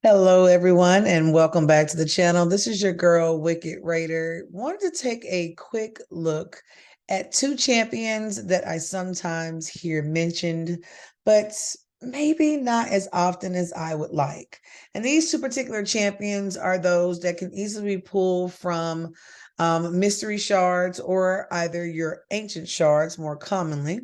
Hello, everyone, and welcome back to the channel. This is your girl, Wicked Raider. Wanted to take a quick look at two champions that I sometimes hear mentioned, but maybe not as often as I would like. And these two particular champions are those that can easily be pulled from mystery shards or either your ancient shards more commonly.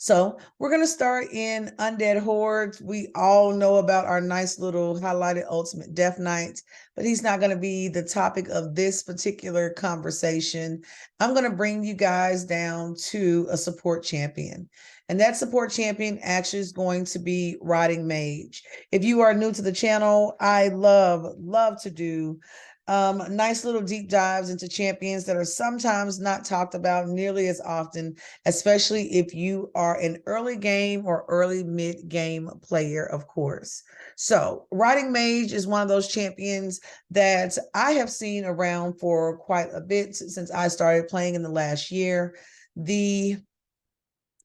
So we're going to start in Undead Hordes. We all know about our nice little highlighted Ultimate Death Knight, but he's not going to be the topic of this particular conversation. I'm going to bring you guys down to a support champion. And that support champion actually is going to be Rotting Mage. If you are new to the channel, I love to do nice little deep dives into champions that are sometimes not talked about nearly as often, especially if you are an early game or early mid game player, of course. So, Rotting Mage is one of those champions that I have seen around for quite a bit since I started playing in the last year. The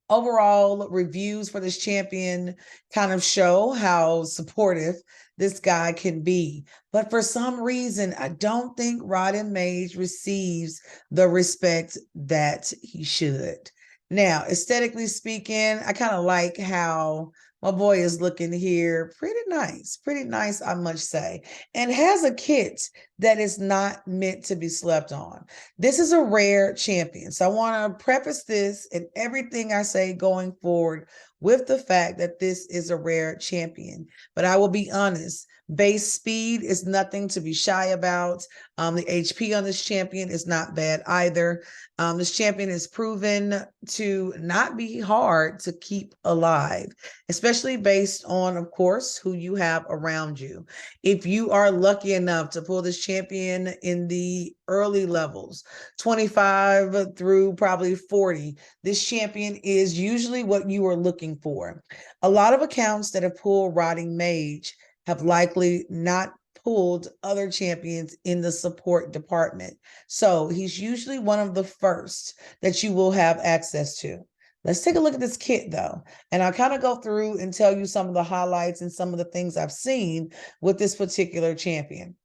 overall reviews for this champion kind of show how supportive this guy can be. But for some reason, I don't think Rodden Mage receives the respect that he should. Now, aesthetically speaking, I kind of like how my boy is looking here. Pretty nice, I must say, and has a kit that is not meant to be slept on. This is a rare champion. So I want to preface this and everything I say going forward with the fact that this is a rare champion. But I will be honest, base speed is nothing to be shy about. The HP on this champion is not bad either. This champion is proven to not be hard to keep alive, especially based on, of course, who you have around you. If you are lucky enough to pull this champion in the early levels, 25 through probably 40, this champion is usually what you are looking for. A lot of accounts that have pulled Rotting Mage have likely not pulled other champions in the support department. So he's usually one of the first that you will have access to. Let's take a look at this kit though. And I'll kind of go through and tell you some of the highlights and some of the things I've seen with this particular champion.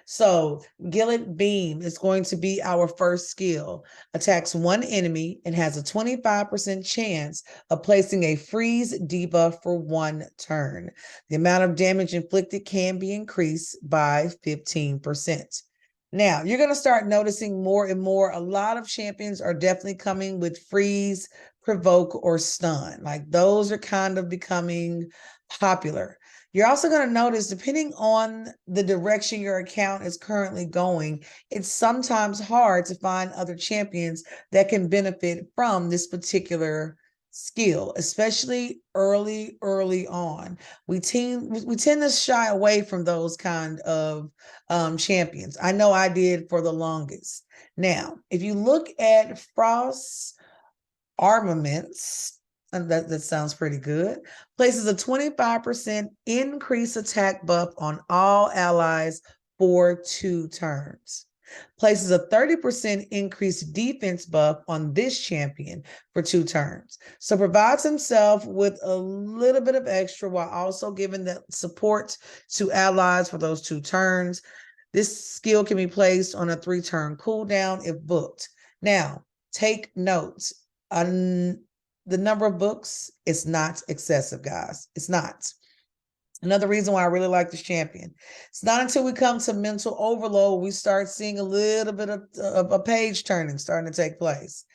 So Gillet Beam is going to be our first skill. Attacks one enemy and has a 25% chance of placing a freeze debuff for one turn. The amount of damage inflicted can be increased by 15%. Now, you're going to start noticing more and more. A lot of champions are definitely coming with freeze, provoke, or stun. Like those are kind of becoming popular. You're also going to notice, depending on the direction your account is currently going, it's sometimes hard to find other champions that can benefit from this particular skill, especially early on. We tend to shy away from those kind of champions. I know I did for the longest. Now, if you look at Frost Armaments, and that sounds pretty good, places a 25% increase attack buff on all allies for 2 turns. Places a 30% increased defense buff on this champion for 2 turns. So provides himself with a little bit of extra while also giving the support to allies for those 2 turns. This skill can be placed on a 3-turn cooldown if booked. Now, take notes. The number of books is not excessive, guys. It's not. Another reason why I really like this champion. It's not until we come to mental overload we start seeing a little bit of a page turning starting to take place.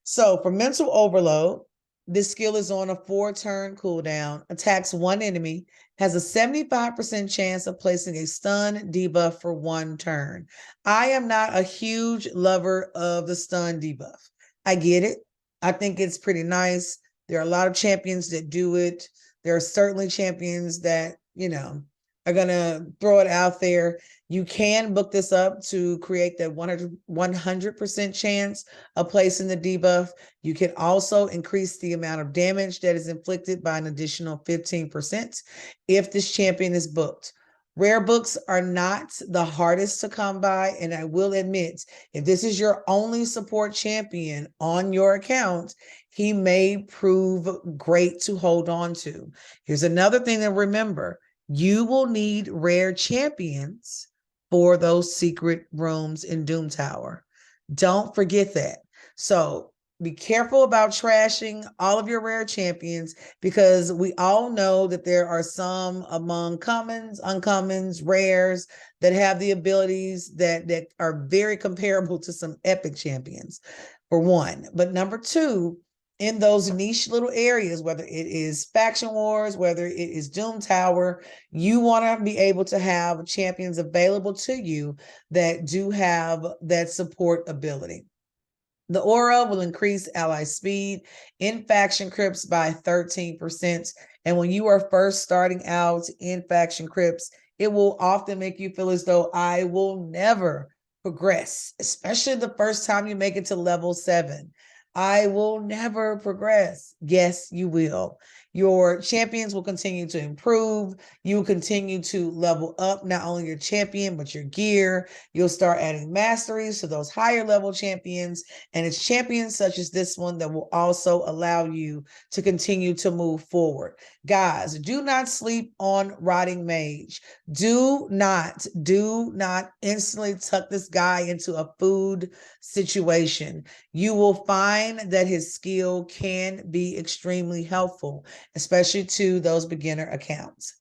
So for mental overload, this skill is on a 4-turn cooldown, attacks one enemy, has a 75% chance of placing a stun debuff for 1 turn. I am not a huge lover of the stun debuff. I get it. I think it's pretty nice. There are a lot of champions that do it. There are certainly champions that, are going to throw it out there. You can book this up to create that 100% chance of placing the debuff. You can also increase the amount of damage that is inflicted by an additional 15% if this champion is booked. Rare books are not the hardest to come by, and I will admit, if this is your only support champion on your account, he may prove great to hold on to. Here's another thing to remember. You will need rare champions for those secret rooms in Doom Tower. Don't forget that. So be careful about trashing all of your rare champions, because we all know that there are some among commons, uncommons, rares that have the abilities that are very comparable to some epic champions, for one. But number two, in those niche little areas, whether it is Faction Wars, whether it is Doom Tower, you want to be able to have champions available to you that do have that support ability. The aura will increase ally speed in faction crypts by 13%. And when you are first starting out in faction crypts, it will often make you feel as though I will never progress, especially the first time you make it to level 7. I will never progress. Yes, you will. Your champions will continue to improve. You will continue to level up not only your champion, but your gear. You'll start adding masteries to those higher level champions. And it's champions such as this one that will also allow you to continue to move forward. Guys, do not sleep on Rotting Mage. Do not instantly tuck this guy into a food situation. You will find that his skill can be extremely helpful, especially to those beginner accounts.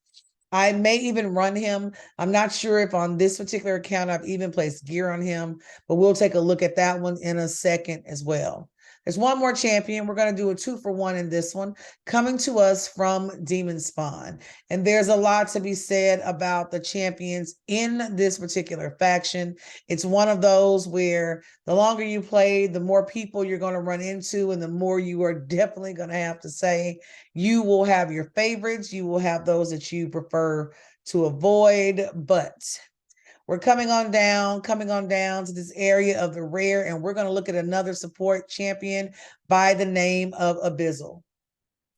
I may even run him. I'm not sure if on this particular account I've even placed gear on him, but we'll take a look at that one in a second as well. There's one more champion. We're going to do a 2-for-1 in this one, coming to us from Demon Spawn. And there's a lot to be said about the champions in this particular faction. It's one of those where the longer you play, the more people you're going to run into, and the more you are definitely going to have to say. You will have your favorites. You will have those that you prefer to avoid, but we're coming on down to this area of the rare, and we're going to look at another support champion by the name of Abyssal.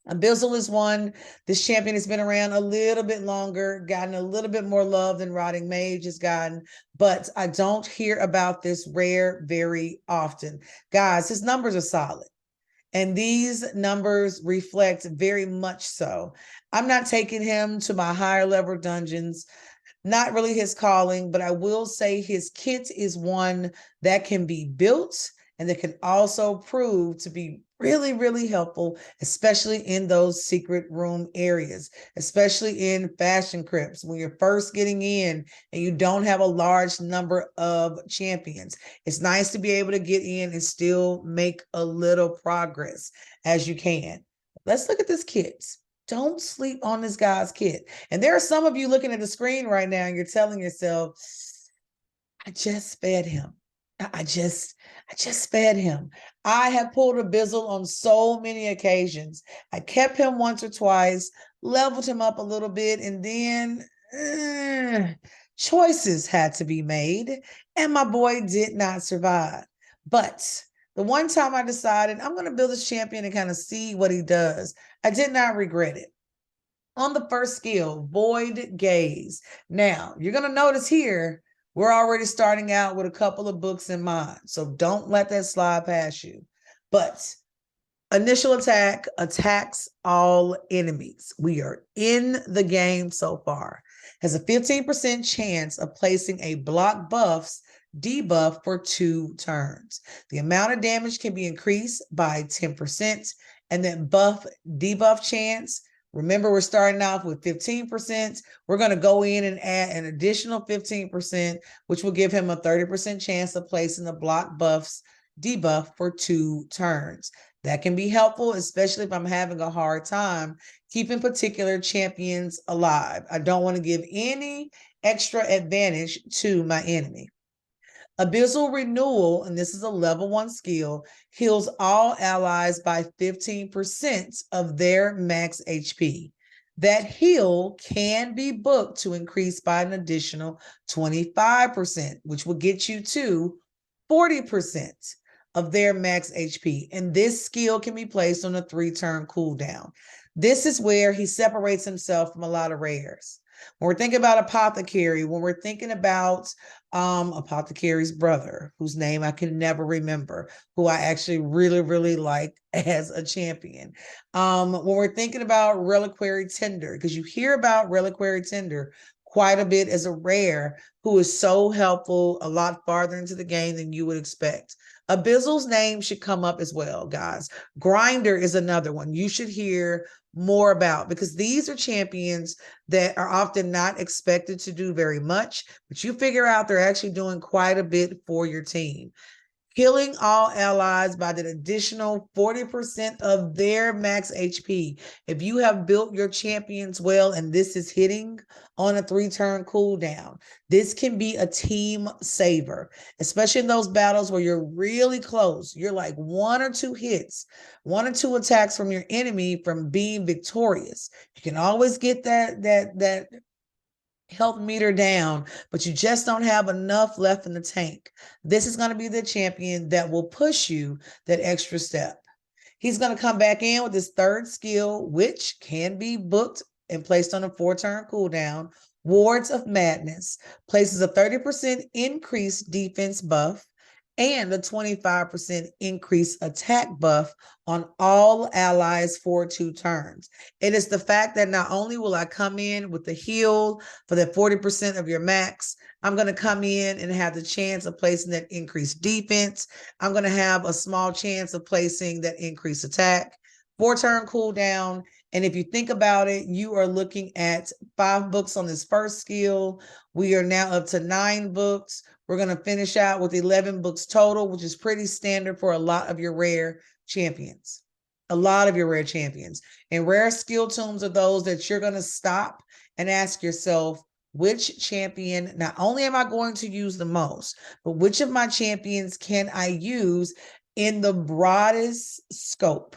Abyssal is one. This champion has been around a little bit longer, gotten a little bit more love than Rotting Mage has gotten, but I don't hear about this rare very often. Guys, his numbers are solid. And these numbers reflect very much so. I'm not taking him to my higher level dungeons. Not really his calling, but I will say his kit is one that can be built and that can also prove to be really, really helpful, especially in those secret room areas, especially in fashion crypts when you're first getting in and you don't have a large number of champions. It's nice to be able to get in and still make a little progress as you can. Let's look at this kit. Don't sleep on this guy's kit. And there are some of you looking at the screen right now and you're telling yourself, I just fed him. I just fed him. I have pulled Abyssal on so many occasions. I kept him once or twice, leveled him up a little bit, and then choices had to be made, and my boy did not survive. But the one time I decided I'm going to build this champion and kind of see what he does, I did not regret it. On the first skill, Void Gaze. Now, you're going to notice here, we're already starting out with a couple of books in mind, so don't let that slide past you. But initial attack attacks all enemies. We are in the game so far. Has a 15% chance of placing a block buffs debuff for 2 turns. The amount of damage can be increased by 10%, and that buff debuff chance, remember, we're starting off with 15%. We're going to go in and add an additional 15%, which will give him a 30% chance of placing the block buffs debuff for 2 turns. That can be helpful, especially if I'm having a hard time keeping particular champions alive. I don't want to give any extra advantage to my enemy. Abyssal Renewal, and this is a level 1 skill, heals all allies by 15% of their max HP. That heal can be booked to increase by an additional 25%, which will get you to 40% of their max HP. And this skill can be placed on a 3-turn cooldown. This is where he separates himself from a lot of rares. When we're thinking about Apothecary, when we're thinking about Apothecary's brother, whose name I can never remember, who I actually really, really like as a champion. When we're thinking about Reliquary Tender, because you hear about Reliquary Tender quite a bit as a rare who is so helpful a lot farther into the game than you would expect. Abyssal's name should come up as well, guys. Grinder is another one you should hear more about, because these are champions that are often not expected to do very much, but you figure out they're actually doing quite a bit for your team. Healing all allies by the additional 40% of their max HP. If you have built your champions well and this is hitting on a 3-turn cooldown, this can be a team saver, especially in those battles where you're really close. You're like 1 or 2 hits, 1 or 2 attacks from your enemy from being victorious. You can always get that health meter down, but you just don't have enough left in the tank. This is going to be the champion that will push you that extra step. He's going to come back in with his 3rd skill, which can be booked and placed on a 4-turn cooldown. Wards of Madness places a 30% increased defense buff and a 25% increased attack buff on all allies for 2 turns. It is the fact that not only will I come in with the heal for that 40% of your max, I'm going to come in and have the chance of placing that increased defense. I'm going to have a small chance of placing that increased attack. 4-turn cooldown. And if you think about it, you are looking at 5 books on this first skill. We are now up to 9 books. We're going to finish out with 11 books total, which is pretty standard for a lot of your rare champions. A lot of your rare champions. And rare skill tomes are those that you're going to stop and ask yourself, which champion, not only am I going to use the most, but which of my champions can I use in the broadest scope?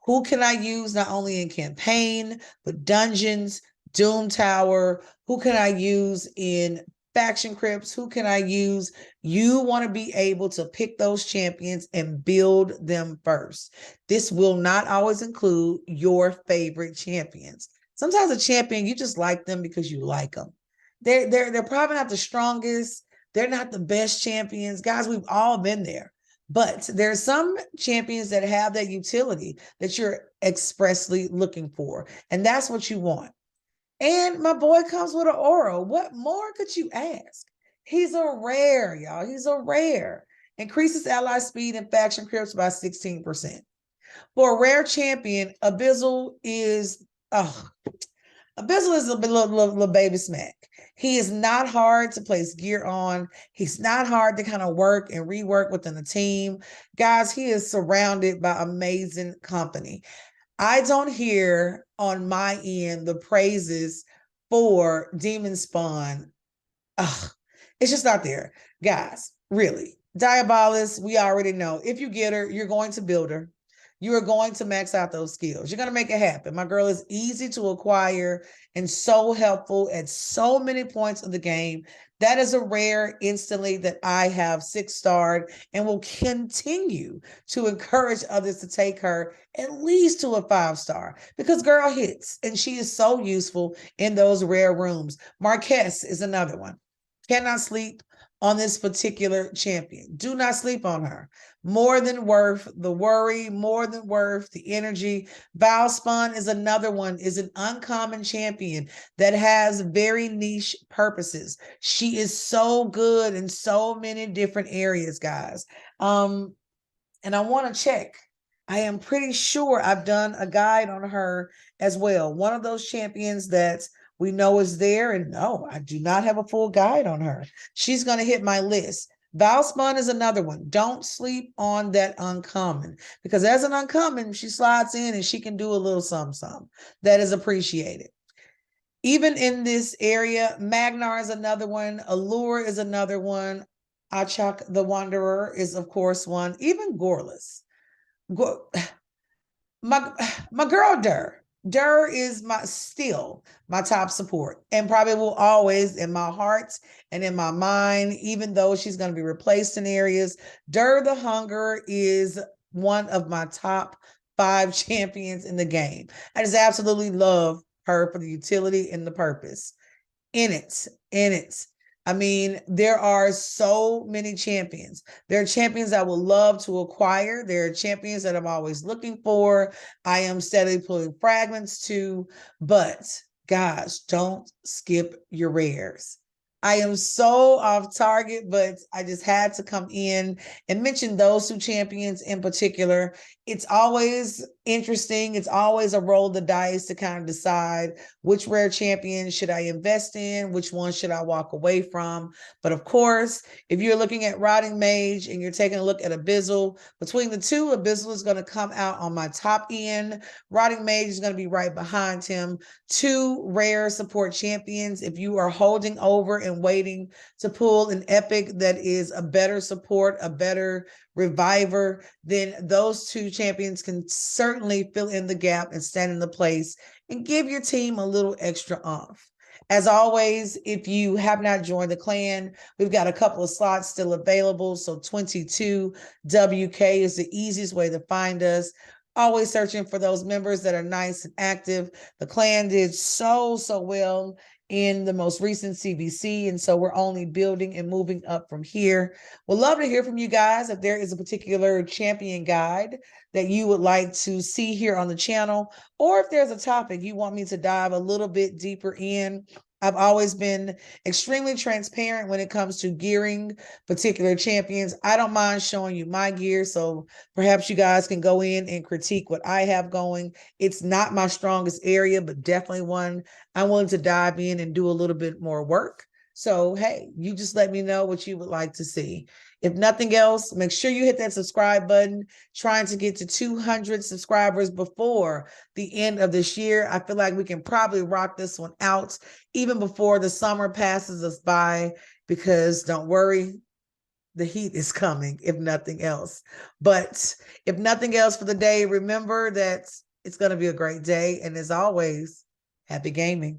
Who can I use not only in campaign, but dungeons, Doom Tower? Who can I use in faction crypts? Who can I use? You want to be able to pick those champions and build them first. This will not always include your favorite champions. Sometimes a champion, you just like them because you like them. They're probably not the strongest. They're not the best champions. Guys, we've all been there. But there are some champions that have that utility that you're expressly looking for. And that's what you want. And my boy comes with an aura. What more could you ask? He's a rare, y'all. He's a rare. Increases ally speed and faction crypts by 16%. For a rare champion, Abyssal is a little baby smack. He is not hard to place gear on. He's not hard to kind of work and rework within a team. Guys, he is surrounded by amazing company. I don't hear on my end the praises for Demon Spawn. Ugh, it's just not there. Guys, really. Diabolus, we already know. If you get her, you're going to build her. You are going to max out those skills. You're going to make it happen. My girl is easy to acquire and so helpful at so many points of the game. That is a rare instantly that I have 6-starred and will continue to encourage others to take her at least to a 5-star, because girl hits and she is so useful in those rare rooms. Marquez is another one. Cannot sleep on this particular champion. Do not sleep on her. More than worth the worry, more than worth the energy. Valspun is another one, is an uncommon champion that has very niche purposes. She is so good in so many different areas, guys. And I want to check. I am pretty sure I've done a guide on her as well. One of those champions that we know is there. And no, I do not have a full guide on her. She's going to hit my list. Valspun is another one. Don't sleep on that uncommon, because as an uncommon, she slides in and she can do a little something. That is appreciated. Even in this area, Magnar is another one. Allure is another one. Achak the Wanderer is, of course, one. Even Gorless. My girl Dur. Dur is still my top support, and probably will always in my heart and in my mind, even though she's going to be replaced in areas. Dur the Hunger is one of my top 5 champions in the game. I just absolutely love her for the utility and the purpose. in it, in it. I mean, there are so many champions. There are champions I would love to acquire. There are champions that I'm always looking for. I am steadily pulling fragments to, but gosh, don't skip your rares. I am so off target, but I just had to come in and mention those two champions in particular. It's always interesting. It's always a roll of the dice to kind of decide which rare champion should I invest in, which one should I walk away from. But of course, if you're looking at Rotting Mage and you're taking a look at Abyssal, between the two, Abyssal is going to come out on my top end. Rotting Mage is going to be right behind him. Two rare support champions. If you are holding over and waiting to pull an epic that is a better support, a better reviver, then those two champions can certainly fill in the gap and stand in the place and give your team a little extra oomph. As always, if you have not joined the clan, we've got a couple of slots still available. So 22WK is the easiest way to find us. Always searching for those members that are nice and active. The clan did so well in the most recent CBC. And so we're only building and moving up from here. We'd love to hear from you guys if there is a particular champion guide that you would like to see here on the channel, or if there's a topic you want me to dive a little bit deeper in. I've always been extremely transparent when it comes to gearing particular champions. I don't mind showing you my gear, so perhaps you guys can go in and critique what I have going. It's not my strongest area, but definitely one I'm willing to dive in and do a little bit more work. So, hey, you just let me know what you would like to see. If nothing else, make sure you hit that subscribe button, trying to get to 200 subscribers before the end of this year. I feel like we can probably rock this one out even before the summer passes us by, because don't worry, the heat is coming, if nothing else. But if nothing else for the day, remember that it's going to be a great day. And as always, happy gaming.